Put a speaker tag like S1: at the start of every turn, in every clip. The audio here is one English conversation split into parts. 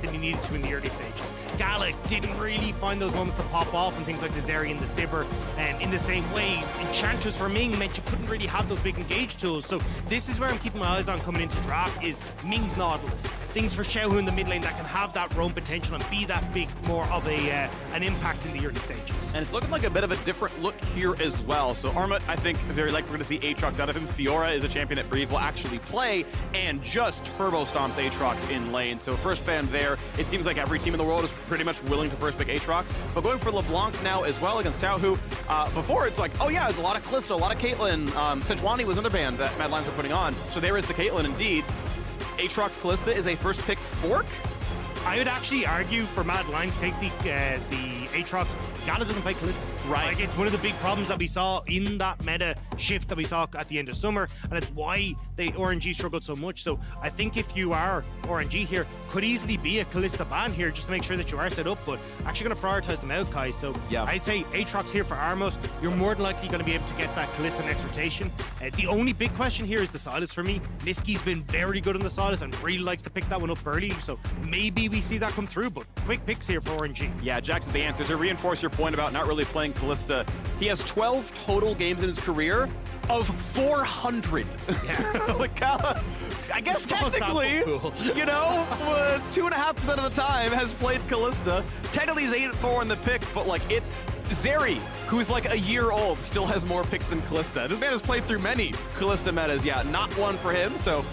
S1: than he needed to in the early stages. Gala didn't really find those moments to pop off and things like the Zeri and the Sivir, and in the same way, Enchantress for Ming meant you couldn't really have those big engage tools. So this is where I'm keeping my eyes on coming into draft, is Ming's Nautilus. Things for Xiaohu in the mid lane that can have that roam potential and be that big, more of an impact in the early stages.
S2: And it's looking like a bit of a different look here as well. So Armut, I think very likely we're going to see Aatrox out of him. Fiora is a champion that Brave will actually play and just turbo stomps Aatrox in lane. So first ban there. It seems like every team in the world is pretty much willing to first pick Aatrox. But going for LeBlanc now as well against Xiaohu. Before it's like, oh yeah, there's a lot of Kalista, a lot of Caitlyn. Sejuani was another band that Mad Lions were putting on. So there is the Caitlyn indeed. Aatrox Kalista is a first pick fork.
S1: I would actually argue for Mad Lions take the Aatrox. Gala doesn't play Kalista.
S2: Right.
S1: Like, it's one of the big problems that we saw in that meta shift that we saw at the end of summer, and it's why the RNG struggled so much. So I think if you are RNG here, could easily be a Kalista ban here just to make sure that you are set up, but actually going to prioritize the Maokai. So yeah, I'd say Aatrox here for Armut. You're more than likely going to be able to get that Kalista next rotation. The only big question here is the Sylas for me. Niski's been very good on the Sylas and really likes to pick that one up early, so maybe we see that come through, but quick picks here for RNG.
S2: Yeah, Jax is the answer. To reinforce your point about not really playing Kalista, he has 12 total games in his career of 400. Yeah. Like, I guess technically, you know, 2.5% of the time has played Kalista. Technically he's 8-4 in the pick, but like, it's Zeri, who's like a year old, still has more picks than Kalista. This man has played through many Kalista metas. Yeah, not one for him. So,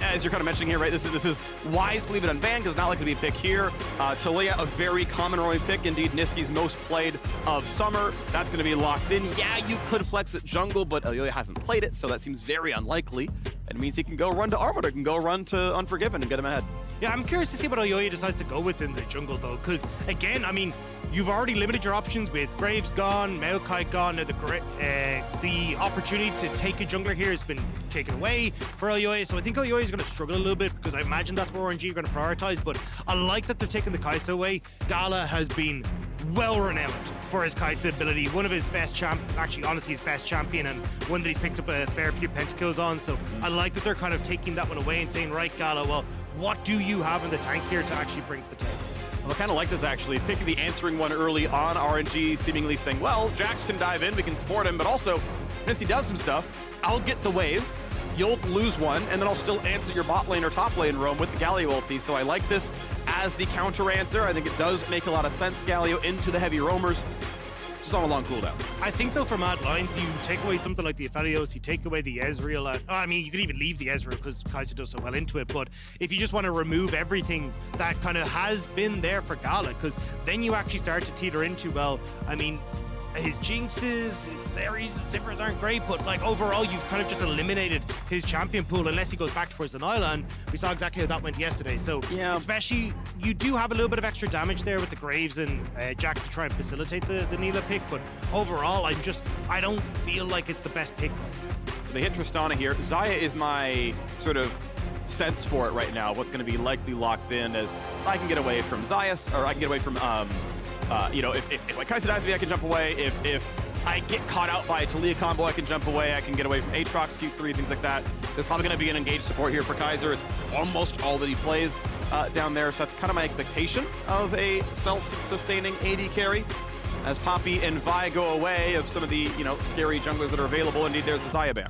S2: as you're kind of mentioning here, right, this is wise to leave it unbanned because it's not likely to be a pick here. Taliyah, a very common early pick. Indeed, Niski's most played of summer. That's going to be locked in. Yeah, you could flex at jungle, but Elyoya hasn't played it, so that seems very unlikely. It means he can go run to Armut or can go run to Unforgiven and get him ahead.
S1: Yeah, I'm curious to see what Elyoya decides to go with in the jungle, though, because, again, I mean, you've already limited your options with Graves gone, Maokai gone. Now the opportunity to take a jungler here has been taken away for Elyoya, so I think Elyoya is going to struggle a little bit because I imagine that's where RNG are going to prioritize, but I like that they're taking the Kai'Sa away. Gala has been well-renowned for his Kai'Sa ability, one of his best actually honestly his best champion, and one that he's picked up a fair few pentakills on, so I like that they're kind of taking that one away and saying, right, Gala, well, what do you have in the tank here to actually bring to the table?
S2: Well, I kind of like this, actually. Picking the answering one early on RNG, seemingly saying, well, Jax can dive in, we can support him, but also, Niski does some stuff. I'll get the wave, you'll lose one, and then I'll still answer your bot lane or top lane roam with the Galio ulti. So I like this as the counter answer. I think it does make a lot of sense. Galio into the heavy roamers. Just on a long cooldown.
S1: I think, though, for Mad Lions, you take away something like the Aphelios, you take away the Ezreal. I mean, you could even leave the Ezreal because Kai'Sa does so well into it, but if you just want to remove everything that kind of has been there for Gala, because then you actually start to teeter into, well, I mean, his Jinxes, his Ares, his Zippers aren't great, but like overall, you've kind of just eliminated his champion pool unless he goes back towards the Nylon. We saw exactly how that went yesterday. So, yeah, especially, you do have a little bit of extra damage there with the Graves and Jax to try and facilitate the Neela pick, but overall, I don't feel like it's the best pick right now.
S2: So they hit Tristana here. Xayah is my sort of sense for it right now. What's going to be likely locked in as I can get away from Xayah, or I can get away from you know, if like Kai'Sa dies to me, I can jump away. If I get caught out by a Taliyah combo, I can jump away. I can get away from Aatrox, Q3, things like that. There's probably going to be an engaged support here for Kai'Sa. It's almost all that he plays down there, so that's kind of my expectation of a self-sustaining AD carry. As Poppy and Vi go away of some of the, you know, scary junglers that are available. Indeed, there's the Xayah ban.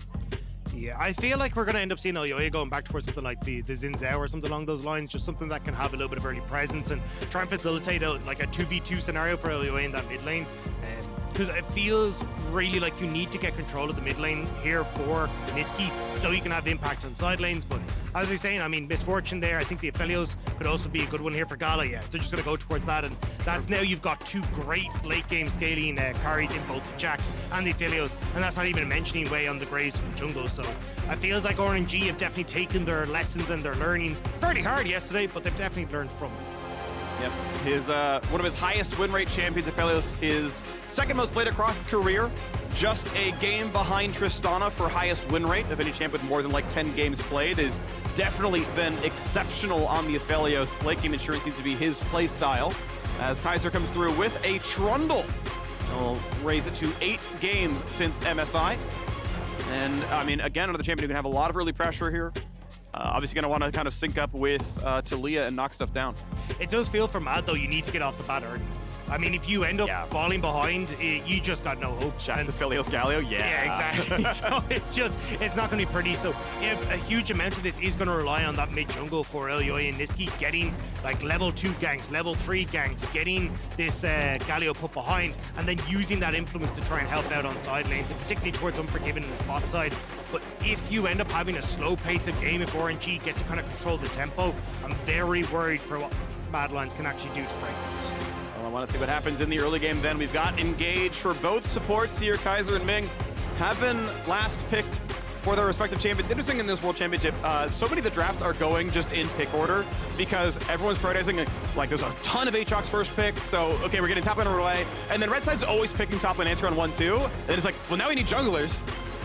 S1: Yeah, I feel like we're going to end up seeing Elyoya going back towards something like the Xin Zhao or something along those lines, just something that can have a little bit of early presence and try and facilitate like a 2v2 scenario for Elyoya in that mid lane. Because it feels really like you need to get control of the mid lane here for Niski so you can have impact on side lanes. But as I was saying, I mean, Misfortune there. I think the Aphelios could also be a good one here for Gala. Yeah, they're just going to go towards that. And that's now you've got two great late game scaling carries in both the Jax and the Aphelios. And that's not even mentioning way on the Graves from jungle. So it feels like RNG have definitely taken their lessons and their learnings fairly hard yesterday, but they've definitely learned from it.
S2: Yep, his one of his highest win rate champions, Aphelios, is second most played across his career. Just a game behind Tristana for highest win rate of any champ with more than like 10 games played. Is definitely been exceptional on the Aphelios. Late game insurance seems to be his play style. As Kai'Sa comes through with a Trundle. He'll raise it to 8 games since MSI. And I mean, again, another champion who can have a lot of early pressure here. Obviously going to want to kind of sync up with Talia and knock stuff down.
S1: It does feel for Mad, though, you need to get off the bat early. I mean, if you end up falling behind, you just got no hope.
S2: Shots to Filios Galio,
S1: Yeah, exactly. So it's not going to be pretty. So if a huge amount of this is going to rely on that mid-jungle for Elyoy and Niski getting like level 2 ganks, level 3 ganks, getting this Galio put behind, and then using that influence to try and help out on side lanes, and particularly towards Unforgiven in the spot side. But if you end up having a slow pace of game, if RNG get to kind of control the tempo, I'm very worried for what Mad Lions can actually do to break this.
S2: Well, I want to see what happens in the early game then. We've got Engage for both supports here. Kaiser and Ming have been last picked for their respective champions. Interesting in this World Championship, so many of the drafts are going just in pick order because everyone's prioritizing, like there's a ton of Aatrox first pick, so okay, we're getting top lane away, and then Red Side's always picking top lane answer on 1-2, and it's like, well, now we need junglers.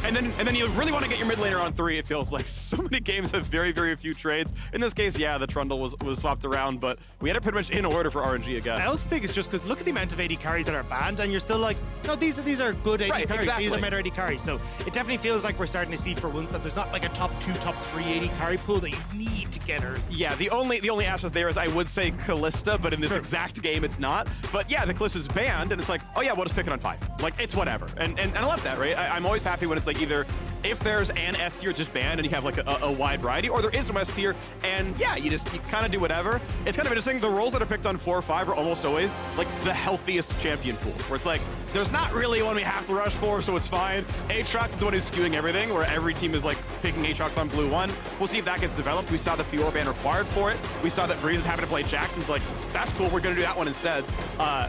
S2: And then you really want to get your mid laner on 3, it feels like. So many games have very, very few trades. In this case, yeah, the Trundle was swapped around, but we had it pretty much in order for RNG again.
S1: I also think it's just because look at the amount of AD carries that are banned, and you're still like, no, these are good AD carries.
S2: Exactly.
S1: These are meta AD carries. So it definitely feels like we're starting to see for once that there's not like a top 2, top 3 AD carry pool that you need to get early.
S2: Yeah, the only asterisk there is I would say Kalista, but in this exact game it's not. But yeah, the Kalista's banned, and it's like, oh yeah, we'll just pick it on 5. Like, it's whatever. And I love that, right? I'm always happy when it's like either if there's an S tier just banned and you have like a wide variety, or there is no S tier and yeah, you kind of do whatever. It's kind of interesting. The roles that are picked on 4 or 5 are almost always like the healthiest champion pool, where it's like there's not really one we have to rush for, so it's fine. Aatrox is the one who's skewing everything, where every team is like picking Aatrox on blue 1. We'll see if that gets developed. We saw the Fiora ban required for it. We saw that Breeze is having to play Jackson's like, that's cool, we're gonna do that one instead.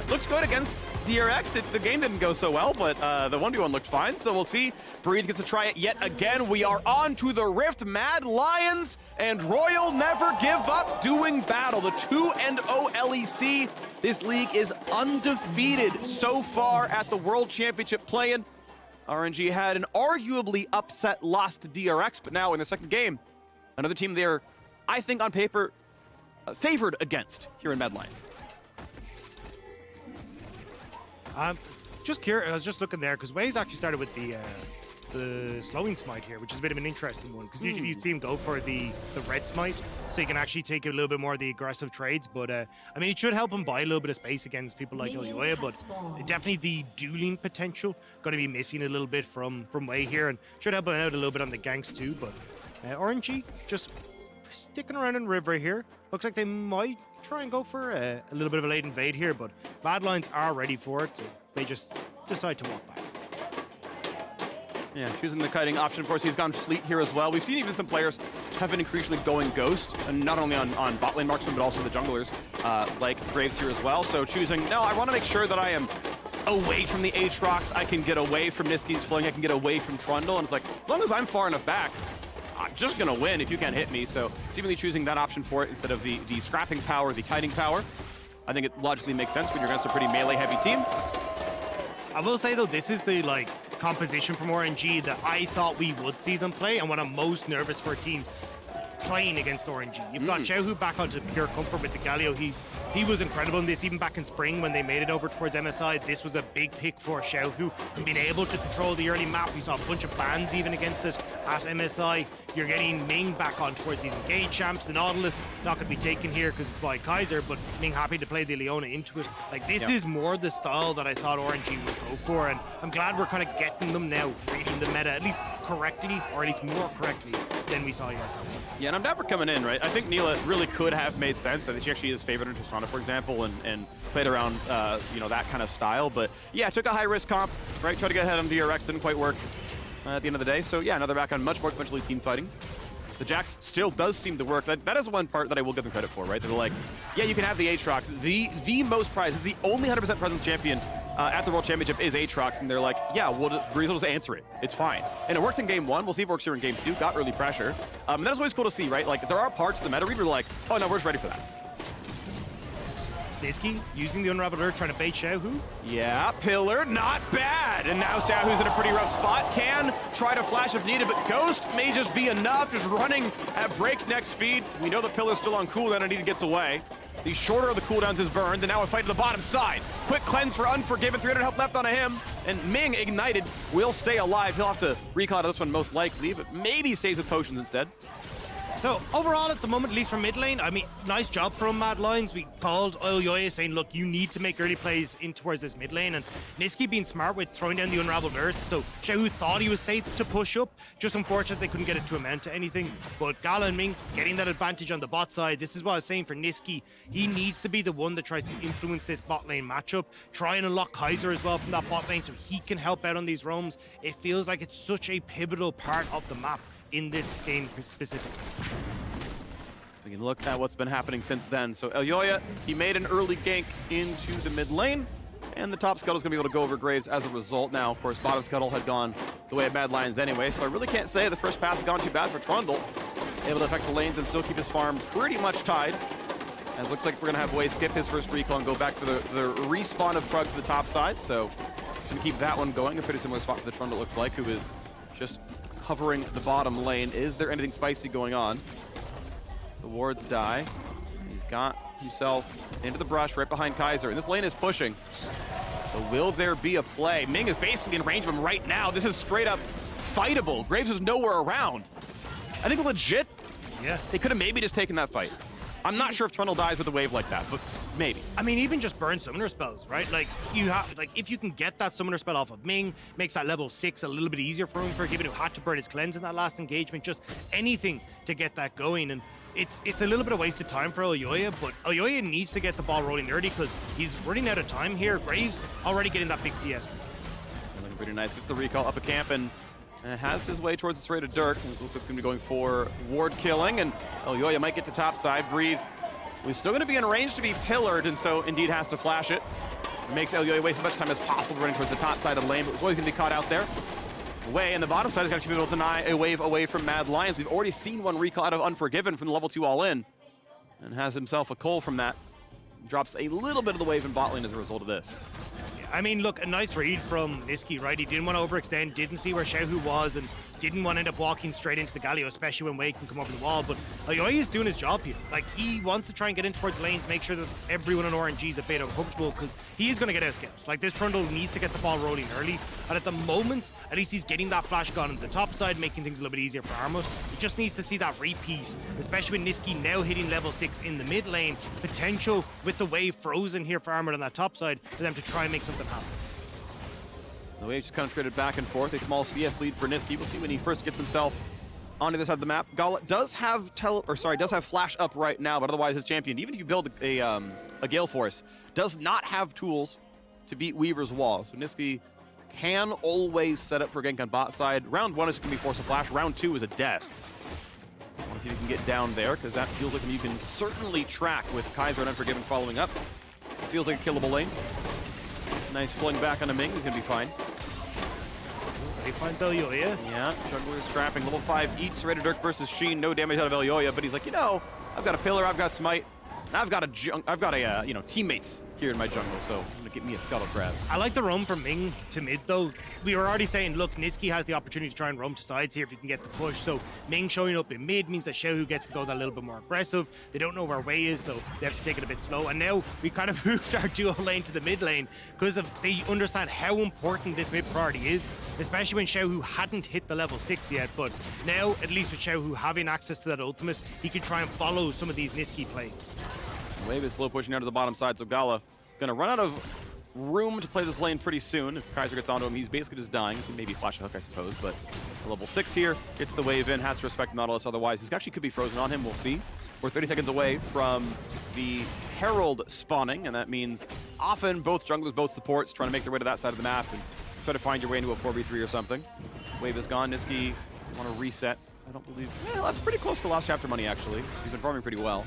S2: Looks good against DRX. The game didn't go so well, but the 1v1 looked fine, so we'll see. Breeze gets to try it yet again. We are on to the Rift. Mad Lions and Royal never give up doing battle. The 2-0 LEC. This league is undefeated so far at the World Championship play-in. RNG had an arguably upset loss to DRX, but now in the second game, another team they're, I think on paper, favored against here in Mad Lions.
S1: Just curious, I was just looking there because Waze actually started with the slowing smite here, which is a bit of an interesting one because usually you'd see him go for the red smite, so you can actually take a little bit more of the aggressive trades. But I mean, it should help him buy a little bit of space against people like Elyoy, but definitely the dueling potential going to be missing a little bit from Wei here, and should help him out a little bit on the ganks too. But RNG just sticking around in River here. Looks like they might try and go for a little bit of a late invade here, but Mad Lions are ready for it, so they just decide to walk back.
S2: Yeah, choosing the kiting option. Of course, he's gone fleet here as well. We've seen even some players have been increasingly going ghost, and not only on bot lane marksmen, but also the junglers, like Graves here as well. So choosing, no, I want to make sure that I am away from the Aatrox, I can get away from Niski's fling, I can get away from Trundle, and it's like, as long as I'm far enough back, I'm just going to win if you can't hit me. So seemingly choosing that option for it instead of the scrapping power, the kiting power, I think it logically makes sense when you're against a pretty melee-heavy team.
S1: I will say, though, this is the, like, composition from RNG that I thought we would see them play, and what I'm most nervous for a team playing against RNG. You've got Xiaohu back onto pure comfort with the Galio. He was incredible in this, even back in spring when they made it over towards MSI. This was a big pick for Xiaohu, and being able to control the early map. We saw a bunch of bans even against it at MSI. You're getting Ming back on towards these engaged champs. The Nautilus not going to be taken here because it's by Kaiser, but Ming happy to play the Leona into it. Like, this is more the style that I thought RNG would go for, and I'm glad we're kind of getting them now, reading the meta, at least correctly, or at least more correctly than we saw yesterday.
S2: Yeah, and I'm down for coming in, right? I think Neela really could have made sense. I think she actually is favored in Tristana, for example, and played around, you know, that kind of style. But yeah, took a high-risk comp, right? Tried to get ahead on DRX, didn't quite work at the end of the day. So yeah, another back on much more conventionally team fighting. The Jax still does seem to work. That is one part that I will give them credit for, right? They're like, yeah, you can have the Aatrox. The most prized, the only 100% presence champion at the World Championship is Aatrox, and they're like, yeah, Breeze will just answer it. It's fine. And it worked in game 1. We'll see if it works here in game 2. Got early pressure. And that's always cool to see, right? Like, there are parts of the meta where you're like, oh no, we're just ready for that.
S1: Niski using the Unraveled Earth, trying to bait Xiaohu.
S2: Yeah, Pillar, not bad. And now Xiaohu's in a pretty rough spot. Can try to flash if needed, but Ghost may just be enough. Just running at breakneck speed. We know the Pillar's still on cooldown and he gets away. The shorter of the cooldowns is burned, and now a fight to the bottom side. Quick cleanse for Unforgiven, 300 health left on him. And Ming, ignited, will stay alive. He'll have to recall out of this one most likely, but maybe stays with potions instead.
S1: So overall at the moment, at least from mid lane, I mean, nice job from Mad Lions. We called Oyoye saying, look, you need to make early plays in towards this mid lane, and Nisqy being smart with throwing down the Unraveled Earth, so Xiaohu thought he was safe to push up. Just unfortunate they couldn't get it to amount to anything, but Gala and Ming getting that advantage on the bot side. This is what I was saying for Nisqy. He needs to be the one that tries to influence this bot lane matchup, try and unlock Kaiser as well from that bot lane so he can help out on these roams. It feels like it's such a pivotal part of the map in this game specifically.
S2: We can look at what's been happening since then. So Elyoya, he made an early gank into the mid lane, and the top Scuttle's gonna be able to go over Graves as a result. Now, of course, bottom Scuttle had gone the way of Mad Lions anyway, so I really can't say the first pass has gone too bad for Trundle. Able to affect the lanes and still keep his farm pretty much tied. And it looks like we're gonna have Wei skip his first recall and go back for the respawn of Krug to the top side. So gonna keep that one going. A pretty similar spot for the Trundle, it looks like, who is just covering the bottom lane. Is there anything spicy going on? The wards die. He's got himself into the brush right behind Kaiser, and this lane is pushing. So will there be a play? Ming is basically in range of him right now. This is straight up fightable. Graves is nowhere around. I think legit,
S1: yeah,
S2: they could have maybe just taken that fight. I'm not sure if Trundle dies with a wave like that, but maybe.
S1: I mean, even just burn summoner spells, right? Like, you have, like, if you can get that summoner spell off of Ming, makes that level 6 a little bit easier for him, for given who had to burn his cleanse in that last engagement, just anything to get that going. And it's a little bit of wasted time for Elyoya, but Elyoya needs to get the ball rolling early because he's running out of time here. Graves already getting that big CS.
S2: Looking pretty nice. Gets the recall up a camp and has his way towards the straight of Dirk. Looks like he's going to be going for ward killing, and Elyoya might get the top side. Breathe. He's still going to be in range to be pillared, and so indeed has to flash it. It makes Elyoya waste as much time as possible running towards the top side of the lane, but was always going to be caught out there. Wei, and the bottom side is going to be able to deny a wave away from Mad Lions. We've already seen one recall out of Unforgiven from the level 2 all-in, and has himself a cull from that. Drops a little bit of the wave in bot lane as a result of this.
S1: I mean, look, a nice read from Nisqy, right? He didn't want to overextend, didn't see where Xiaohu was, and didn't want to end up walking straight into the Galio, especially when Wei can come over the wall. But Elyoya is doing his job here. Like, he wants to try and get in towards lanes, make sure that everyone on RNG is a bit uncomfortable, because he is going to get out-scouted. Like, this Trundle needs to get the ball rolling early, and at the moment, at least he's getting that flash gun on the top side, making things a little bit easier for Armut. He just needs to see that repeat, especially with Nisqy now hitting level 6 in the mid lane. Potential with the wave frozen here for Armut on that top side for them to try and make something happen.
S2: The wave just kind of traded back and forth. A small CS lead for Nisqy. We'll see when he first gets himself on the other side of the map. Gala does have flash up right now, but otherwise his champion, even if you build a Gale Force, does not have tools to beat Weaver's wall. So Nisqy can always set up for gank on bot side. Round 1 is going to be force of flash. Round 2 is a death. Let's see if he can get down there, because that feels like you can certainly track with Kaiser and Unforgiven following up. Feels like a killable lane. Nice fling back on Ming. He's going to be fine.
S1: He finds Elyoya.
S2: Yeah, Juggler is trapping. Level 5 eats Serrated Dirk versus Sheen. No damage out of Elyoya, but he's like, you know, I've got a pillar, I've got smite, and I've got a teammates here in my jungle, so I'm gonna get me a Scuttle Crab.
S1: I like the roam from Ming to mid though. We were already saying, look, Nisqy has the opportunity to try and roam to sides here if he can get the push. So Ming showing up in mid means that Xiaohu gets to go that little bit more aggressive. They don't know where Wei is, so they have to take it a bit slow. And now we kind of moved our dual lane to the mid lane because they understand how important this mid priority is, especially when Xiaohu hadn't hit the level 6 yet. But now, at least with Xiaohu having access to that ultimate, he can try and follow some of these Nisqy plays.
S2: Wave is slow pushing down to the bottom side, so Gala gonna run out of room to play this lane pretty soon. If Kaiser gets onto him, he's basically just dying. Maybe flash a hook, I suppose, but level 6 here, gets the wave in, has to respect Nautilus, otherwise he actually could be frozen on him, we'll see. We're 30 seconds away from the Herald spawning, and that means often both junglers, both supports, trying to make their way to that side of the map and try to find your way into a 4v3 or something. Wave is gone. Nisqy want to reset. I don't believe... Well, that's pretty close to last chapter money, actually. He's been farming pretty well.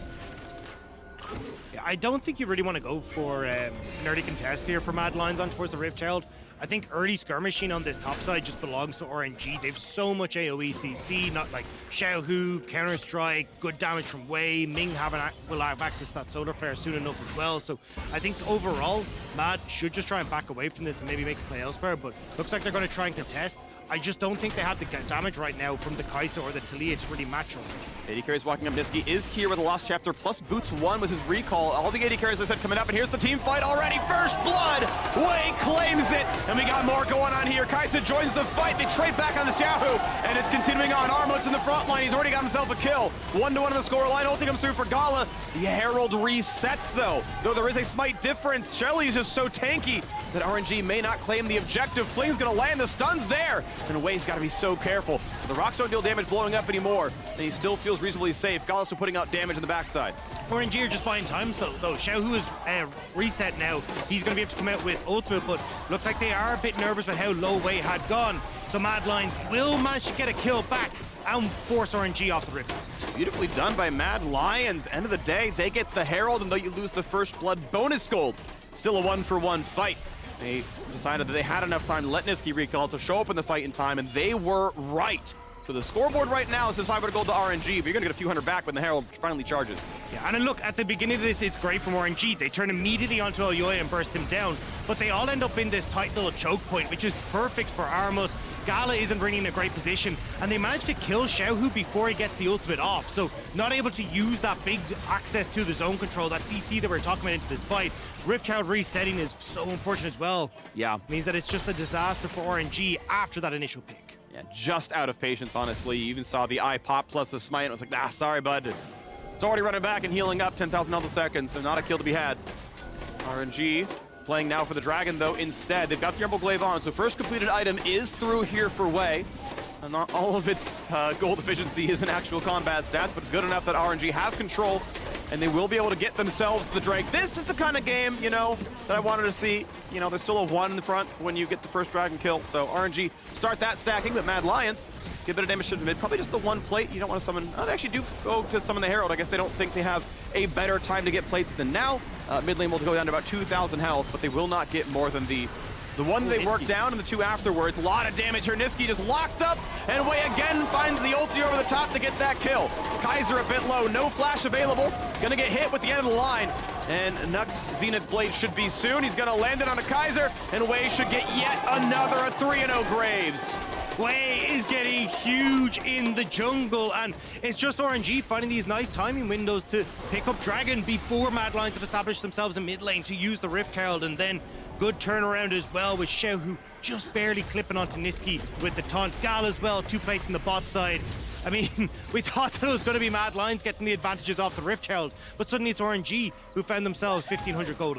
S1: Yeah, I don't think you really want to go for an early contest here for Mad Lions on towards the Rift Child. I think early skirmishing on this top side just belongs to RNG. They have so much AoE CC, not like Xiaohu, Counter-Strike, good damage from Wei. Ming will have access to that solar flare soon enough as well. So I think overall, Mad should just try and back away from this and maybe make a play elsewhere, but looks like they're going to try and contest. I just don't think they have the damage right now from the Kai'Sa or the Taliyah to really match them.
S2: AD carries walking up. Nisqy is here with the last chapter, plus Boots 1 with his recall. All the AD carries, as I said, coming up, and here's the team fight already. First blood! Wei claims it, and we got more going on here. Kai'Sa joins the fight. They trade back on the Xiaohu. and it's continuing on. Armut's in the front line. He's already got himself a kill. 1-1 on the score line. Ulti comes through for Gala. The Herald resets, though there is a slight difference. Shelly's just so tanky that RNG may not claim the objective. Fling's gonna land the stuns there, and Way's gotta be so careful. The rocks don't deal damage blowing up anymore, and he still feels reasonably safe. Gala's still putting out damage in the backside.
S1: RNG are just buying time, so though Xiaohu is reset now. He's going to be able to come out with ultimate, but looks like they are a bit nervous about how low Wei had gone. So Mad Lions will manage to get a kill back and force RNG off the rip.
S2: Beautifully done by Mad Lions. End of the day, they get the Herald, and though you lose the first blood bonus gold, still a 1-for-1 fight. They decided that they had enough time to let Niski recall to show up in the fight in time, and they were right. So the scoreboard right now says 500 gold to RNG, but you're gonna get a few hundred back when the Herald finally charges.
S1: Yeah, and look, at the beginning of this, it's great from RNG. They turn immediately onto Elyoya and burst him down, but they all end up in this tight little choke point, which is perfect for Armut. Gala isn't really in a great position, and they managed to kill Xiaohu before he gets the ultimate off, so not able to use that big access to the zone control, that CC that we're talking about into this fight. Riftchild resetting is so unfortunate as well.
S2: Yeah.
S1: Means that it's just a disaster for RNG after that initial pick.
S2: Yeah, just out of patience, honestly. You even saw the eye pop plus the smite. It was like, sorry, bud. It's already running back and healing up 10,000 health a second, so not a kill to be had. RNG playing now for the Dragon, though, instead. They've got the Emerald Glaive on, so first completed item is through here for Wei. And not all of its gold efficiency is in actual combat stats, but it's good enough that RNG have control, and they will be able to get themselves the Drake. This is the kind of game, you know, that I wanted to see. You know, there's still a 1 in the front when you get the first Dragon kill, so RNG start that stacking, but Mad Lions get a bit of damage to the mid. Probably just the 1 plate. You don't want to summon... Oh, they actually do go to summon the Herald. I guess they don't think they have a better time to get plates than now. Mid lane will go down to about 2,000 health, but they will not get more than the one they worked down and the 2 afterwards. A lot of damage here. Niski just locked up, and Wei again finds the ulti over the top to get that kill. Kaiser a bit low, no flash available. Gonna get hit with the end of the line. And Nux Zenith Blade should be soon. He's gonna land it on a Kaiser, and Wei should get yet another 3-0 Graves.
S1: Wei is getting huge in the jungle, and it's just RNG finding these nice timing windows to pick up Dragon before Mad Lions have established themselves in mid lane to use the Rift Herald, and then good turnaround as well with Xiaohu just barely clipping onto Niski with the taunt. Gal as well, 2 plates in the bot side. I mean, we thought that it was going to be Mad Lions getting the advantages off the Rift Herald, but suddenly it's RNG who found themselves 1,500 gold.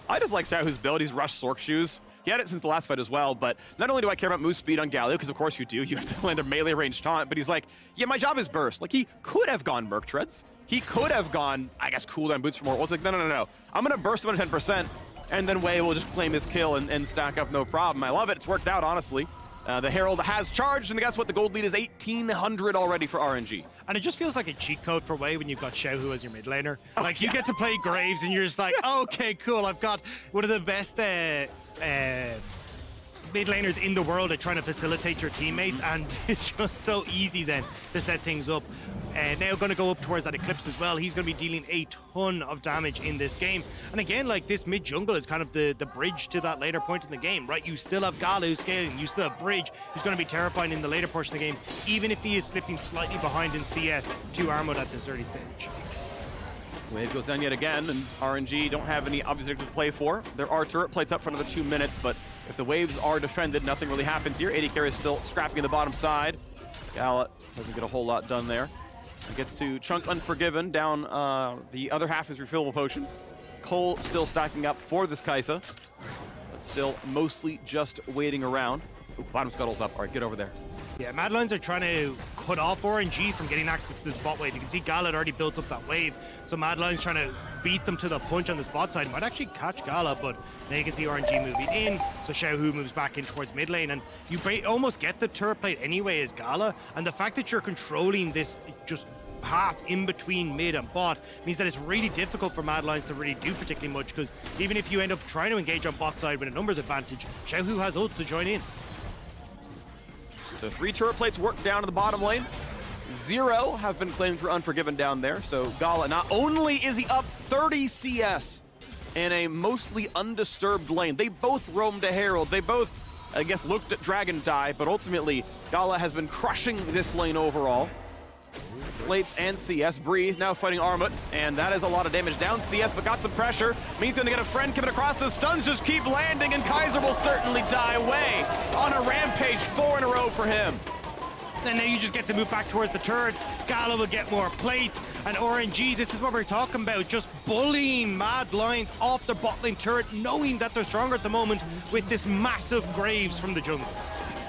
S2: I just like Xiaohu's build. He's rushed Sork Shoes. He had it since the last fight as well, but not only do I care about move speed on Galio, because of course you do, you have to land a melee range taunt, but he's like, yeah, my job is burst. Like, he could have gone Merc Treads. He could have gone, I guess, cooldown boots for more. I was like, no. I'm going to burst him at 10%, and then Wei will just claim his kill and stack up no problem. I love it. It's worked out, honestly. The Herald has charged, and guess what? The gold lead is 1,800 already for RNG.
S1: And it just feels like a cheat code for Wei when you've got Xiaohu as your mid laner. Like, you get to play Graves, and you're just like, okay, cool. I've got one of the best mid laners in the world at trying to facilitate your teammates, and it's just so easy then to set things up. Now going to go up towards that Eclipse as well. He's going to be dealing a ton of damage in this game. And again, like, this mid jungle is kind of the bridge to that later point in the game, right? You still have Gala who's scaling. You still have Bridge who's going to be terrifying in the later portion of the game, even if he is slipping slightly behind in CS to Armut at this early stage.
S2: Wave goes down yet again, and RNG don't have any objective to play for. There are turret plates up for another 2 minutes, but if the waves are defended, nothing really happens here. AD carry is still scrapping in the bottom side. Gala doesn't get a whole lot done there. He gets to chunk Unforgiven down the other half is refillable potion. Cole still stacking up for this Kaisa, but still mostly just waiting around. Ooh, bottom scuttle's up. All right, get over there.
S1: Yeah, Mad Lions are trying to cut off RNG from getting access to this bot wave. You can see Gala had already built up that wave, so Mad Lions trying to beat them to the punch on this bot side. Might actually catch Gala, but now you can see RNG moving in, so Xiaohu moves back in towards mid lane, and you almost get the turret plate anyway as Gala, and the fact that you're controlling this just path in between mid and bot means that it's really difficult for Mad Lions to really do particularly much, because even if you end up trying to engage on bot side with a numbers advantage, Xiaohu has ults to join in.
S2: So 3 turret plates work down to the bottom lane. 0 have been claimed for Unforgiven down there. So Gala, not only is he up 30 CS in a mostly undisturbed lane, they both roamed to Herald. They both, I guess, looked at Dragon die, but ultimately Gala has been crushing this lane overall. Plates and CS. Breathe now fighting Armut, and that is a lot of damage. Down CS, but got some pressure. Means him to get a friend coming across. The stuns just keep landing, and Kaiser will certainly die away on a rampage. 4 in a row for him.
S1: And now you just get to move back towards the turret. Gala will get more plates. And RNG, this is what we're talking about. Just bullying Mad Lions off their bot lane turret, knowing that they're stronger at the moment with this massive Graves from the jungle.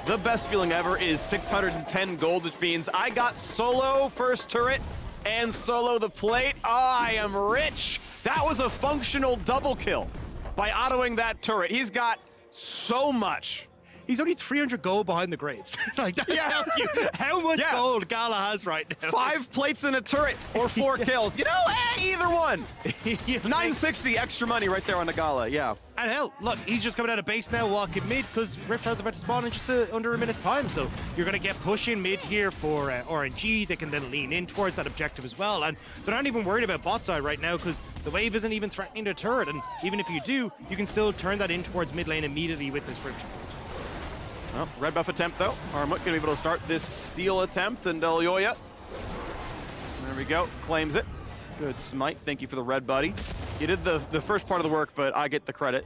S2: The best feeling ever is 610 gold, which means I got solo first turret and solo the plate. Oh, I am rich. That was a functional double kill by autoing that turret. He's got so much.
S1: He's only 300 gold behind the Graves. Like, that tells you how much gold Gala has right now.
S2: 5 plates in a turret or 4 kills. You know, either one. 960 extra money right there on the Gala, yeah.
S1: And hell, look, he's just coming out of base now, walking mid, because Rift Herald's about to spawn in just under a minute's time. So you're going to get pushing mid here for RNG. They can then lean in towards that objective as well. And they're not even worried about bot side right now, because the wave isn't even threatening the turret. And even if you do, you can still turn that in towards mid lane immediately with this Rift Herald.
S2: Well, red buff attempt though. Armut going to be able to start this steal attempt, and Elyoya. There we go, claims it. Good smite, thank you for the red buddy. You did the first part of the work, but I get the credit.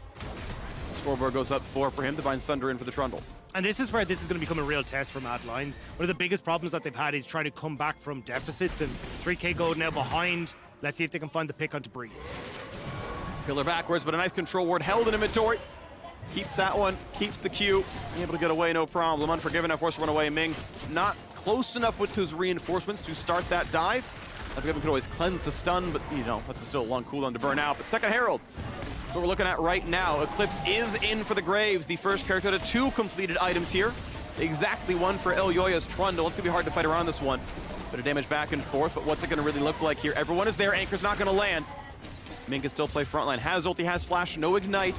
S2: Scoreboard goes up 4 for him, Divine Sunder in for the Trundle.
S1: And this is where this is going to become a real test for Mad Lions. One of the biggest problems that they've had is trying to come back from deficits, and 3k gold now behind. Let's see if they can find the pick onto Bree.
S2: Pillar backwards, but a nice control ward held in inventory. Keeps that one, keeps the Q, able to get away, no problem. Unforgiven, now forced to run away. Ming not close enough with his reinforcements to start that dive. Unforgiven could always cleanse the stun, but you know, that's still a long cooldown to burn out. But second Herald, what we're looking at right now. Eclipse is in for the Graves, the first character to 2 completed items here. Exactly 1 for Elyoya's Trundle. It's gonna be hard to fight around this one. Bit of damage back and forth, but what's it gonna really look like here? Everyone is there, Anchor's not gonna land. Ming can still play frontline, has ulti, has flash, no ignite.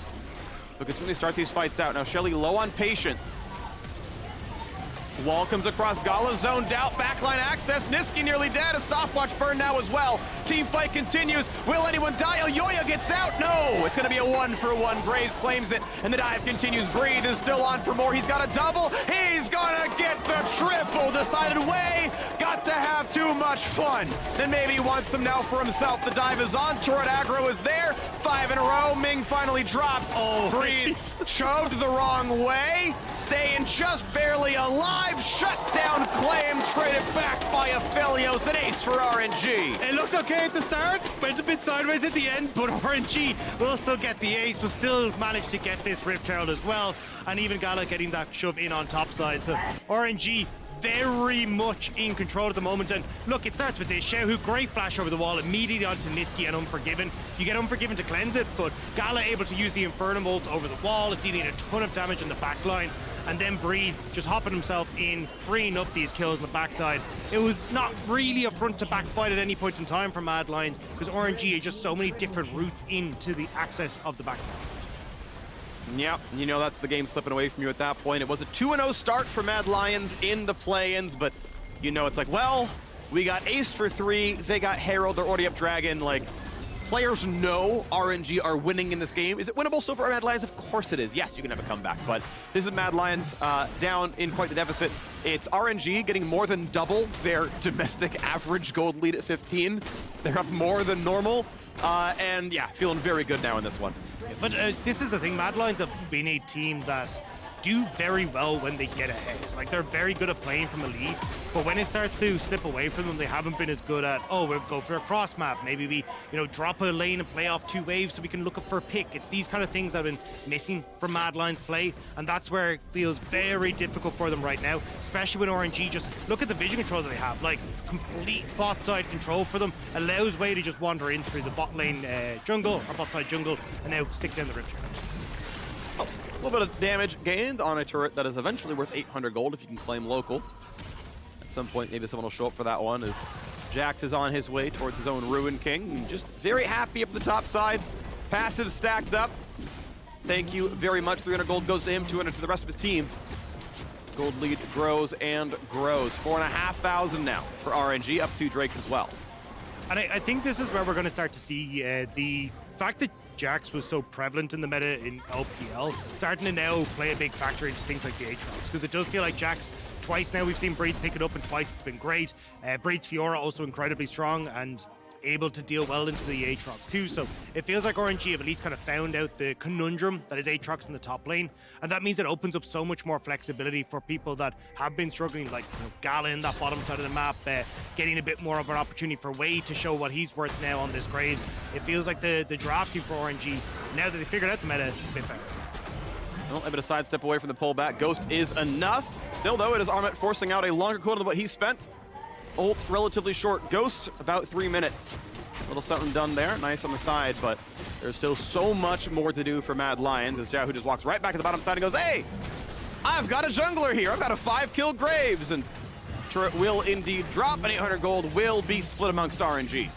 S2: But can certainly start these fights out. Now Shelly low on patience. Wall comes across, Gala zoned out, backline access, Niski nearly dead, a stopwatch burn now as well. Team fight continues, will anyone die? Elyoya gets out, no! It's gonna be a 1-for-1, Graves claims it, and the dive continues. Breathe is still on for more, he's got a double, he's gonna get the triple, decided way, got to have too much fun. Then maybe he wants some now for himself, the dive is on, turret aggro is there, 5 in a row, Ming finally drops. Oh, Breathe shoved the wrong way, staying just barely alive. Shut down, claim, traded back by Aphelios, an ace for RNG.
S1: It looked okay at the start, went a bit sideways at the end, but RNG will still get the ace, will still manage to get this Rift Herald as well, and even Gala getting that shove in on top side. So RNG very much in control at the moment. And look, it starts with this Xiaohu, great flash over the wall, immediately onto Niski and Unforgiven. You get Unforgiven to cleanse it, but Gala able to use the Inferno ult over the wall, it's dealing a ton of damage in the back line. And then Breathe just hopping himself in, freeing up these kills on the backside. It was not really a front-to-back fight at any point in time for Mad Lions, because RNG has just so many different routes into the access of the backline.
S2: Yep, you know that's the game slipping away from you at that point. It was a 2-0 start for Mad Lions in the play-ins, but you know it's like, well, we got ace for 3, they got Herald, they're already up Dragon, like, players know RNG are winning in this game. Is it winnable still for Mad Lions? Of course it is. Yes, you can have a comeback, but this is Mad Lions down in quite the deficit. It's RNG getting more than double their domestic average gold lead at 15. They're up more than normal, and yeah, feeling very good now in this one.
S1: But this is the thing, Mad Lions have been a team that do very well when they get ahead. Like, they're very good at playing from a lead, but when it starts to slip away from them, they haven't been as good at, oh, we'll go for a cross map. Maybe we, you know, drop a lane and play off 2 waves so we can look up for a pick. It's these kind of things that have been missing from Mad Lions play, and that's where it feels very difficult for them right now, especially when RNG just look at the vision control that they have. Like, complete bot side control for them, allows Way to just wander in through the bot lane jungle, or bot side jungle, and now stick down the Rift Herald.
S2: A little bit of damage gained on a turret that is eventually worth 800 gold if you can claim local. At some point, maybe someone will show up for that one as Jax is on his way towards his own Ruin King. Just very happy up the top side. Passive stacked up. Thank you very much. 300 gold goes to him, 200 to the rest of his team. Gold lead grows and grows. 4,500 now for RNG, up 2 Drakes as well.
S1: And I think this is where we're going to start to see the fact that Jax was so prevalent in the meta in LPL, starting to now play a big factor into things like the Aatrox, because it does feel like Jax, twice now we've seen Breathe pick it up, and twice it's been great. Breathe's Fiora also incredibly strong, and able to deal well into the Aatrox too. So it feels like RNG have at least kind of found out the conundrum that is Aatrox in the top lane, and that means it opens up so much more flexibility for people that have been struggling, like Gala in that bottom side of the map, getting a bit more of an opportunity for Wade to show what he's worth now on this Graves. It feels like the drafting for RNG, now that they figured out the meta, is a bit better.
S2: Well, a bit of sidestep away from the pullback. Ghost is enough. Still, though, it is Armut forcing out a longer cooldown than what he spent. Ult relatively short. Ghost, about 3 minutes. A little something done there. Nice on the side, but there's still so much more to do for Mad Lions. As Yahoo just walks right back to the bottom side and goes, hey, I've got a jungler here. I've got a 5-kill Graves. And turret will indeed drop, and 800 gold will be split amongst RNG.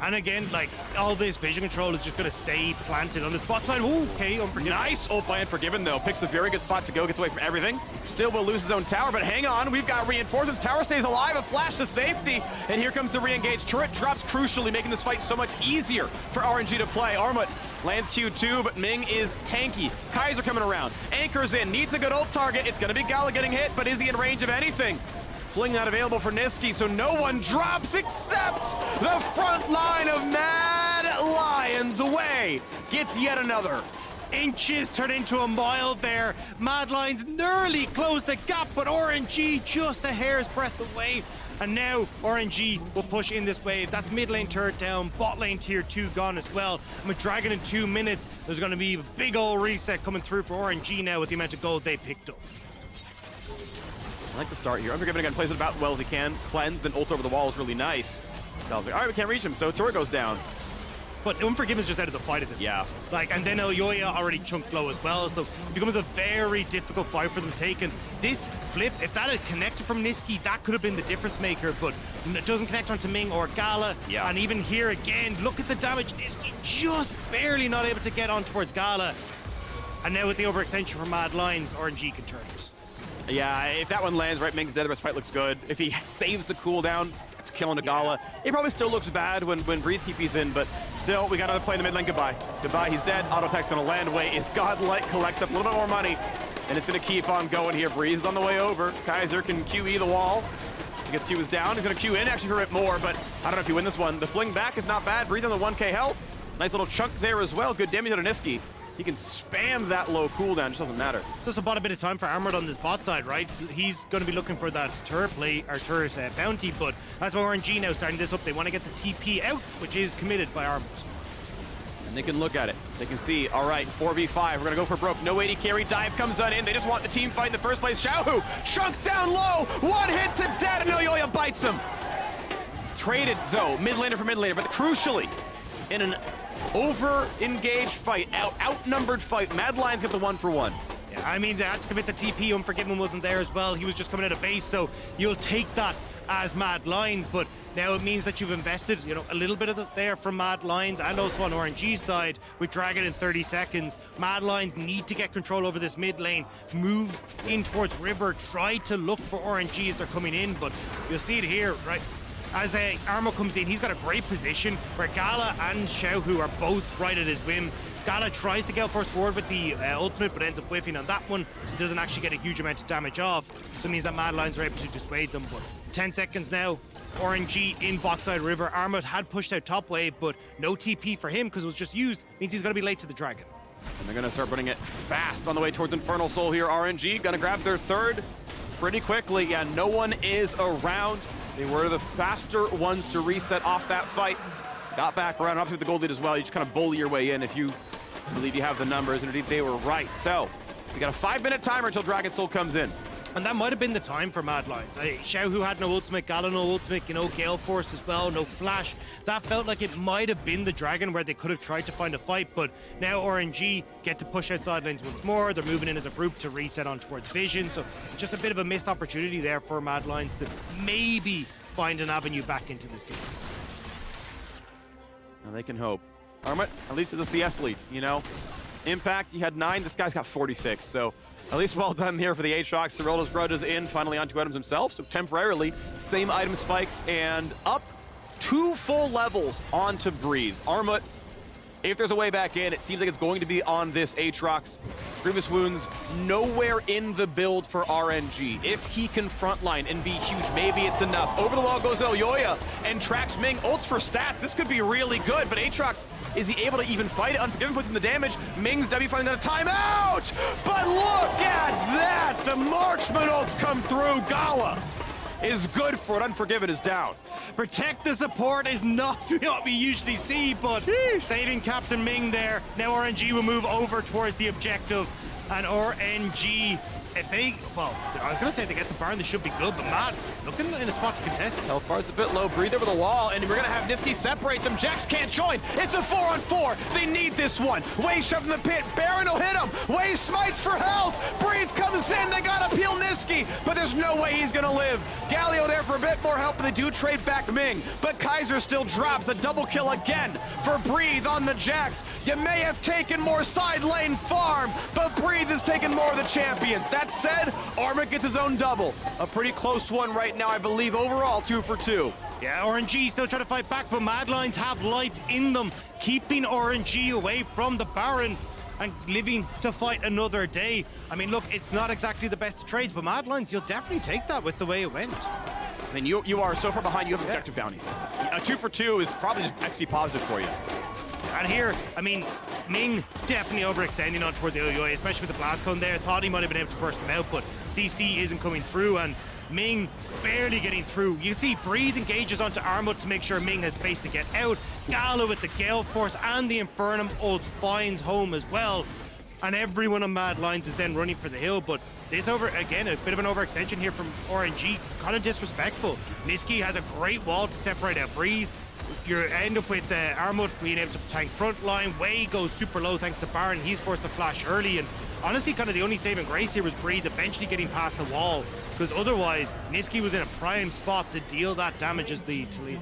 S1: And again, like, all this vision control is just going to stay planted on the spot side. Ooh, okay, Unforgiven.
S2: Nice ult by Unforgiven, though. Picks a very good spot to go, gets away from everything. Still will lose his own tower, but hang on. We've got reinforcements. Tower stays alive, a flash to safety. And here comes the re-engage. Turret drops crucially, making this fight so much easier for RNG to play. Armut lands Q2, but Ming is tanky. Kaiser coming around. Anchors in, needs a good ult target. It's going to be Gala getting hit, but is he in range of anything? Fling not available for Niski, so no one drops except the front line of Mad Lions away. Gets yet another.
S1: Inches turn into a mile there. Mad Lions nearly closed the gap, but RNG just a hair's breadth away. And now RNG will push in this wave. That's mid lane turret down, bot lane tier 2 gone as well. And with Dragon in 2 minutes, there's going to be a big old reset coming through for RNG now with the amount of gold they picked up.
S2: I like the start here. Unforgiven again plays it about well as he can. Cleanse, then ult over the wall is really nice. Like, all right, we can't reach him, so turret goes down.
S1: But Unforgiven's just out of the fight at this point. Like, and then Elyoya already chunked low as well, so it becomes a very difficult fight for them to take. And this flip, if that had connected from Niski, that could have been the difference maker, but it doesn't connect onto Ming or Gala. And even here again, look at the damage. Niski just barely not able to get on towards Gala. And now with the overextension from Mad Lions, RNG can turn it.
S2: Yeah, if that one lands, right, Ming's dead, the rest fight looks good. If he saves the cooldown, it's killing a Gala. It probably still looks bad when Breathe TP's in, but still, we got another play in the mid lane. Goodbye. Goodbye, he's dead. Auto attack's gonna land away. Is Godlike, collects up a little bit more money, and it's gonna keep on going here. Breeze is on the way over. Kaiser can QE the wall. I guess Q is down. He's gonna Q in actually for a bit more, but I don't know if you win this one. The fling back is not bad. Breathe on the 1k health. Nice little chunk there as well. Good damage on Niski. He can spam that low cooldown, just doesn't matter.
S1: So it's about a bit of time for Armored on this bot side, right? He's going to be looking for that turret play, or turret bounty, but that's why RNG now starting this up. They want to get the TP out, which is committed by Armored.
S2: And they can look at it. They can see, all right, 4v5, we're gonna go for broke. No AD carry, dive comes on in. They just want the team fight in the first place. Xiaohu, chunked down low, one hit to dead, and Elyoya bites him. Traded, though, mid laner for mid laner, but crucially, in an over-engaged fight, outnumbered fight, Mad Lions get the 1-for-1.
S1: Yeah, I mean, they had to commit the TP. Unforgiven wasn't there as well. He was just coming out of base, so you'll take that as Mad Lions, but now it means that you've invested, you know, a little bit of it there from Mad Lions and also on RNG side with Dragon in 30 seconds. Mad Lions need to get control over this mid lane, move in towards River, try to look for RNG as they're coming in, but you'll see it here, right? As Armo comes in, he's got a great position where Gala and Xiaohu are both right at his whim. Gala tries to get force forward with the ultimate, but ends up whiffing on that one, so doesn't actually get a huge amount of damage off. So it means that Mad Lions are able to dissuade them. But 10 seconds now, RNG in botside River. Armut had pushed out top wave, but no TP for him because it was just used. Means he's going to be late to the Dragon.
S2: And they're going to start putting it fast on the way towards Infernal Soul here. RNG going to grab their third pretty quickly. Yeah, no one is around. They were the faster ones to reset off that fight. Got back around, obviously with the gold lead as well. You just kind of bully your way in if you believe you have the numbers, and indeed they were right. So, we got a 5-minute timer until Dragon Soul comes in.
S1: And that might have been the time for Mad Lions. Xiaohu had no ultimate, Gala no ultimate, you know, Gale Force as well, no flash. That felt like it might have been the Dragon where they could have tried to find a fight, but now RNG get to push outside lanes once more. They're moving in as a group to reset on towards Vision, so just a bit of a missed opportunity there for Mad Lions to maybe find an avenue back into this game.
S2: Now they can hope. Armut, at least it's a CS lead, you know? Impact, he had 9, this guy's got 46, so at least well done here for the Aatrox. Cyrilda's Grudge is in, finally on 2 items himself, so temporarily, same item spikes, and up 2 full levels onto Breathe. Armut If there's a way back in, it seems like it's going to be on this Aatrox. Grievous Wounds nowhere in the build for RNG. If he can frontline and be huge, maybe it's enough. Over the wall goes Elyoya and tracks Ming. Ults for stats. This could be really good, but Aatrox, is he able to even fight it? Unforgiven puts in the damage. Ming's W finally got a timeout! But look at that! The Marksman ults come through. Gala is good for it. Unforgiven is down.
S1: Protect the support is not what we usually see, but saving Captain Ming there. Now RNG will move over towards the objective, and RNG, if they, well, I was going to say if they get the Baron, they should be good, but Matt, looking in a spot to contest it.
S2: Health bar's a bit low. Breathe over the wall, and we're going to have Nisqy separate them. Jax can't join. It's a 4-on-4. They need this one. Wei shoved in the pit. Baron will hit him. Wei smites for health. Breathe comes in. They got to peel Nisqy, but there's no way he's going to live. Galio there for a bit more help, but they do trade back Ming. But Kaiser still drops a double kill again for Breathe on the Jax. You may have taken more side lane farm, but Breathe has taken more of the champions. That said, Arma gets his own double. A pretty close one right now, I believe, overall 2 for 2.
S1: Yeah, RNG still trying to fight back, but Mad Lions have life in them, keeping RNG away from the Baron and living to fight another day. I mean, look, it's not exactly the best of trades, but Mad Lions, you'll definitely take that with the way it went.
S2: I mean, you are so far behind, you have objective bounties. A 2 for 2 is probably just XP positive for you.
S1: And here, I mean, Ming definitely overextending on towards Elyoya, especially with the blast cone there. Thought he might have been able to burst him out, but CC isn't coming through, and Ming barely getting through. You see Breathe engages onto Armut to make sure Ming has space to get out. Gala with the Gale Force and the Infernum ult finds home as well. And everyone on Mad Lions is then running for the hill, but this again, a bit of an overextension here from RNG, kind of disrespectful. Nisqy has a great wall to separate out Breathe. You end up with Armut being able to tank front line. Wei goes super low thanks to Baron. He's forced to flash early, and honestly, kind of the only saving grace here was Breathe eventually getting past the wall, because otherwise, Nisqy was in a prime spot to deal that damage as the Talia.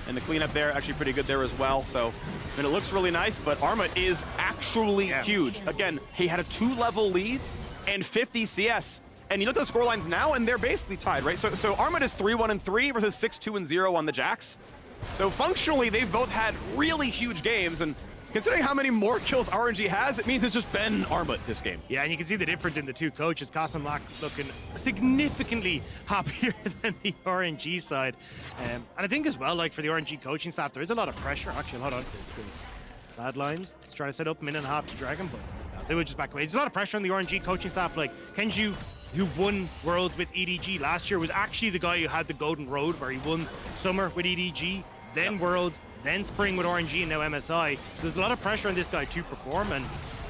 S2: And the cleanup there, actually pretty good there as well. So, I mean, it looks really nice, but Armut is actually huge. Again, he had a 2-level lead and 50 CS. And you look at the scorelines now, and they're basically tied, right? So Armut is 3-1-3 versus 6-2-0 on the Jax. So functionally, they've both had really huge games, and considering how many more kills RNG has, it means it's just been Armut this game.
S1: Yeah, and you can see the difference in the two coaches. Kasamlak looking significantly happier than the RNG side. And I think as well, like for the RNG coaching staff, there is a lot of pressure. Actually, hold on to this, because Mad Lions is trying to set up 1.5 to Dragon, but no, they would just back away. There's a lot of pressure on the RNG coaching staff. Like Kenju, who won Worlds with EDG last year, was actually the guy who had the Golden Road, where he won Summer with EDG, then Worlds, then Spring with RNG, and now MSI. So there's a lot of pressure on this guy to perform, and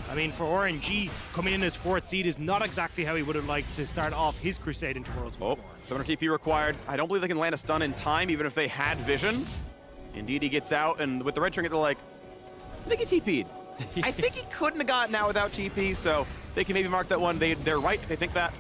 S1: I mean, for RNG, coming in as 4th seed is not exactly how he would have liked to start off his crusade into Worlds.
S2: Oh, 700 TP required. I don't believe they can land a stun in time, even if they had vision. Indeed, he gets out, and with the red trinket, they're like, they get TP'd. I think he couldn't have gotten out without TP, so they can maybe mark that one. They're right if they think that.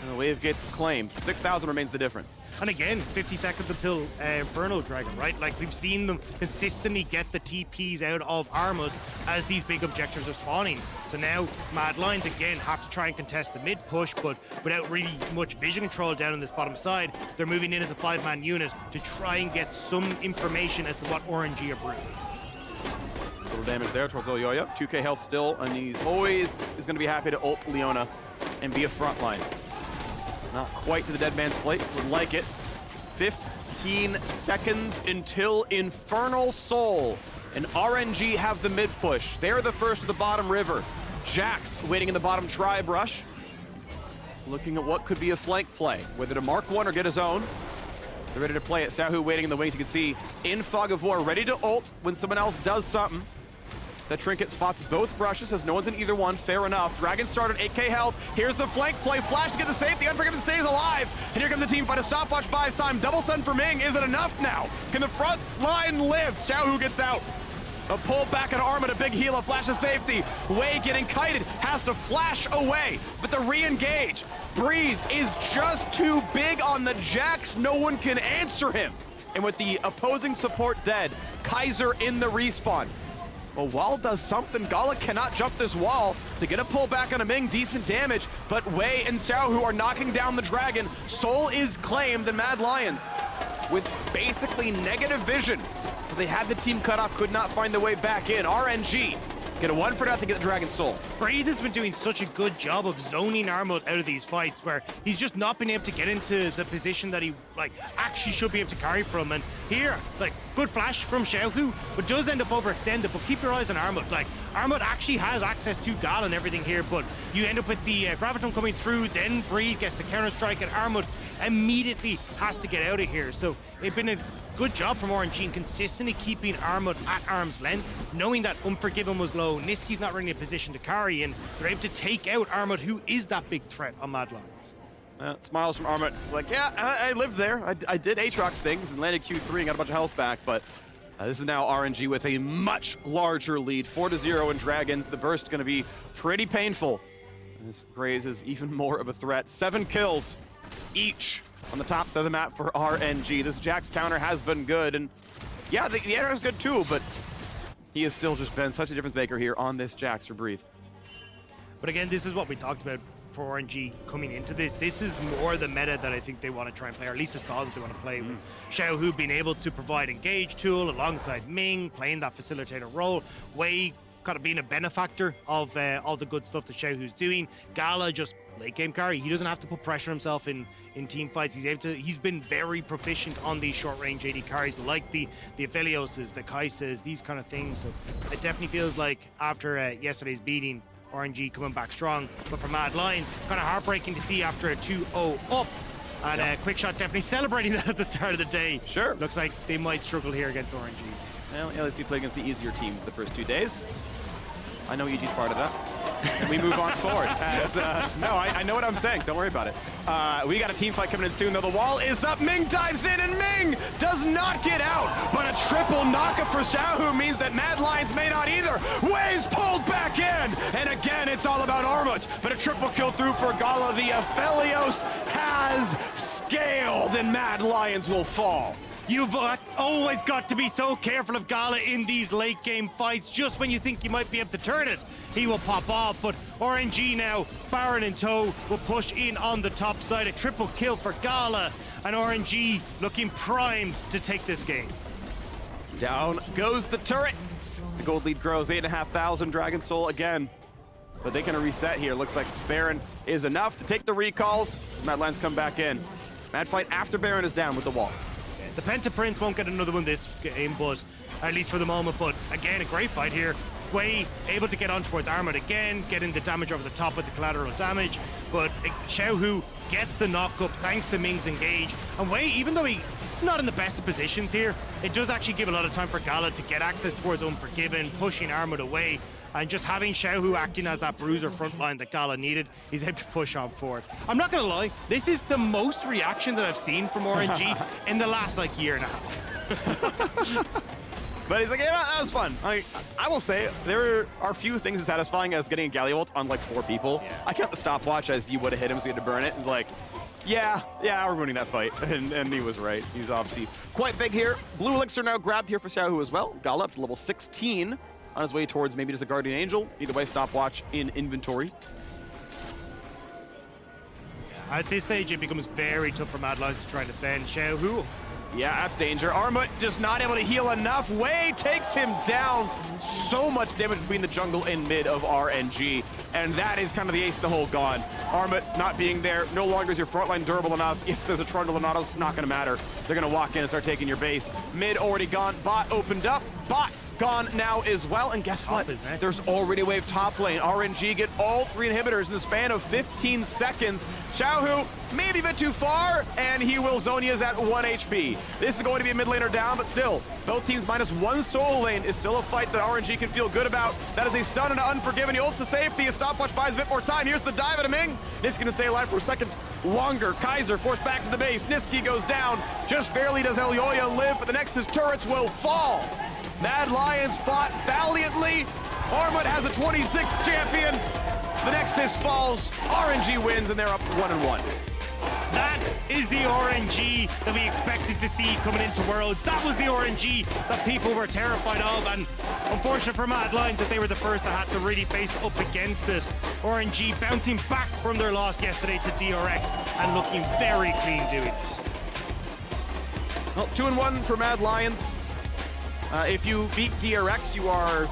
S2: And the wave gets claimed. 6,000 remains the difference.
S1: And again, 50 seconds until Inferno Dragon, right? Like, we've seen them consistently get the TPs out of Armas as these big objectives are spawning. So now, Mad Lions, again, have to try and contest the mid push, but without really much vision control down on this bottom side, they're moving in as a 5-man unit to try and get some information as to what RNG are brewing.
S2: Little damage there towards Elyoya. 2k health still, and he always is going to be happy to ult Leona and be a frontline. Not quite to the dead man's plate, would like it. 15 seconds until Infernal Soul and RNG have the mid push. They're the first to the bottom river. Jax waiting in the bottom tri-brush. Looking at what could be a flank play, whether to mark one or get his own. They're ready to play it. Sahu waiting in the wings. You can see in Fog of War, ready to ult when someone else does something. That trinket spots both brushes, says no one's in either one. Fair enough. Dragon started 8k health. Here's the flank play. Flash to get the safety. Unforgiven stays alive. And here comes the team fight. A stopwatch buys time. Double stun for Ming. Is it enough now? Can the front line live? Xiaohu gets out. A pull back at Armut, a big heal, a flash of safety. Wei getting kited, has to flash away, but the re-engage. Breathe is just too big on the Jax. No one can answer him. And with the opposing support dead, Kaiser in the respawn. Well, wall does something. Gala cannot jump this wall. They get a pull back on a Ming, decent damage, but Wei and Xiaohu are knocking down the dragon. Soul is claimed, the Mad Lions, with basically negative vision, but they had the team cut off, could not find the way back in. RNG get a 1-0 to get the Dragon Soul.
S1: Breathe has been doing such a good job of zoning Armut out of these fights where he's just not been able to get into the position that he actually should be able to carry from. And here, good flash from Xiaohu, but does end up overextended. But keep your eyes on Armut. Armut actually has access to Gal and everything here, but you end up with the Graviton coming through, then Breathe gets the counter strike, and Armut immediately has to get out of here. So it's been a good job from RNG in consistently keeping Armut at arm's length, knowing that Unforgiven was low, Niski's not really in a position to carry, and they're able to take out Armut, who is that big threat on Mad Lions.
S2: Smiles from Armut, yeah, I lived there. I did Aatrox things and landed Q3 and got a bunch of health back, but this is now RNG with a much larger lead, 4-0 in Dragons. The burst going to be pretty painful. This Graze is even more of a threat. 7 kills each on the top side of the map for RNG. This Jax counter has been good, and yeah, the air is good too, but he has still just been such a difference maker here on this Jax for Breathe.
S1: But again, this is what we talked about for RNG coming into this. This is more the meta that I think they want to try and play, or at least the style that they want to play with. Xiaohu being able to provide engage tool alongside Ming, playing that facilitator role. Wei kind of being a benefactor of all the good stuff that Xiaohu's doing. Gala just late game carry. He doesn't have to put pressure on himself in team fights. He's been very proficient on these short range AD carries like the Aphelioses, the Kaisas, these kind of things. So it definitely feels like after yesterday's beating, RNG coming back strong. But for Mad Lions, kind of heartbreaking to see after a 2-0 up. And Quickshot definitely celebrating that at the start of the day.
S2: Sure.
S1: Looks like they might struggle here against RNG.
S2: Well, at least we play against the easier teams the first 2 days. I know EG's part of that. And we move on forward. No, I know what I'm saying. Don't worry about it. We got a team fight coming in soon, though. The wall is up. Ming dives in, and Ming does not get out. But a triple knockup for Xiaohu means that Mad Lions may not either. Wei's pulled back in. And again, it's all about Armut. But a triple kill through for Gala. The Aphelios has scaled, and Mad Lions will fall.
S1: You've always got to be so careful of Gala in these late game fights. Just when you think you might be able to turn it, he will pop off. But RNG now, Baron in tow, will push in on the top side. A triple kill for Gala, and RNG looking primed to take this game.
S2: Down goes the turret. The gold lead grows, 8,500. Dragon Soul again. But they can reset here. Looks like Baron is enough to take the recalls. Mad Lions come back in. Mad fight after Baron is down with the wall.
S1: The Penta Prince won't get another one this game, but at least for the moment. But again, a great fight here. Wei able to get on towards Armut again, getting the damage over the top with the collateral damage. But Xiaohu gets the knock-up thanks to Ming's engage. And Wei, even though he's not in the best of positions here, it does actually give a lot of time for Gala to get access towards Unforgiven, pushing Armut away. And just having Xiaohu acting as that bruiser front line that Gala needed, he's able to push on forward. I'm not going to lie, this is the most reaction that I've seen from RNG in the last year and a half.
S2: But he's like, yeah, that was fun. I will say, there are few things as satisfying as getting a Galley ult on 4 people. Yeah. I count the stopwatch as you would have hit him, so you had to burn it. And yeah, we're winning that fight. And he was right. He's obviously quite big here. Blue Elixir now grabbed here for Xiaohu as well. Gala up to level 16. On his way towards maybe just a Guardian Angel. Either way, stopwatch in inventory.
S1: At this stage, it becomes very tough for Mad Lions to try to bend Xiaohu.
S2: Yeah, that's danger. Armut just not able to heal enough. Wei takes him down. So much damage between the jungle and mid of RNG. And that is kind of the ace of the hole gone. Armut not being there. No longer is your front line durable enough. Yes, there's a Trundle and Auto's not going to matter. They're going to walk in and start taking your base. Mid already gone. Bot opened up. Bot gone now as well, and guess what? There's already a wave top lane. RNG get all 3 inhibitors in the span of 15 seconds. Xiaohu maybe a bit too far, and he will Zhonya's at 1 HP. This is going to be a mid laner down, but still, both teams -1 solo lane is still a fight that RNG can feel good about. That is a stun and an Unforgiven. He ults to safety. A stopwatch buys a bit more time. Here's the dive at Ming. Niski going to stay alive for a second longer. Kaiser forced back to the base. Niski goes down. Just barely does Elyoya live, but the Nexus turrets will fall. Mad Lions fought valiantly. Armut has a 26th champion. The Nexus falls. RNG wins, and they're up 1-1.
S1: That is the RNG that we expected to see coming into Worlds. That was the RNG that people were terrified of, and unfortunate for Mad Lions that they were the first that had to really face up against it. RNG bouncing back from their loss yesterday to DRX and looking very clean doing it.
S2: Well, 2-1 for Mad Lions. If you beat DRX, you are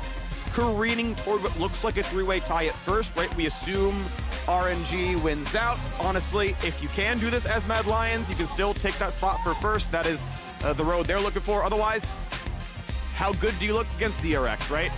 S2: careening toward what looks like a three-way tie at first, right? We assume RNG wins out. Honestly, if you can do this as Mad Lions, you can still take that spot for first. That is the road they're looking for. Otherwise, how good do you look against DRX, right?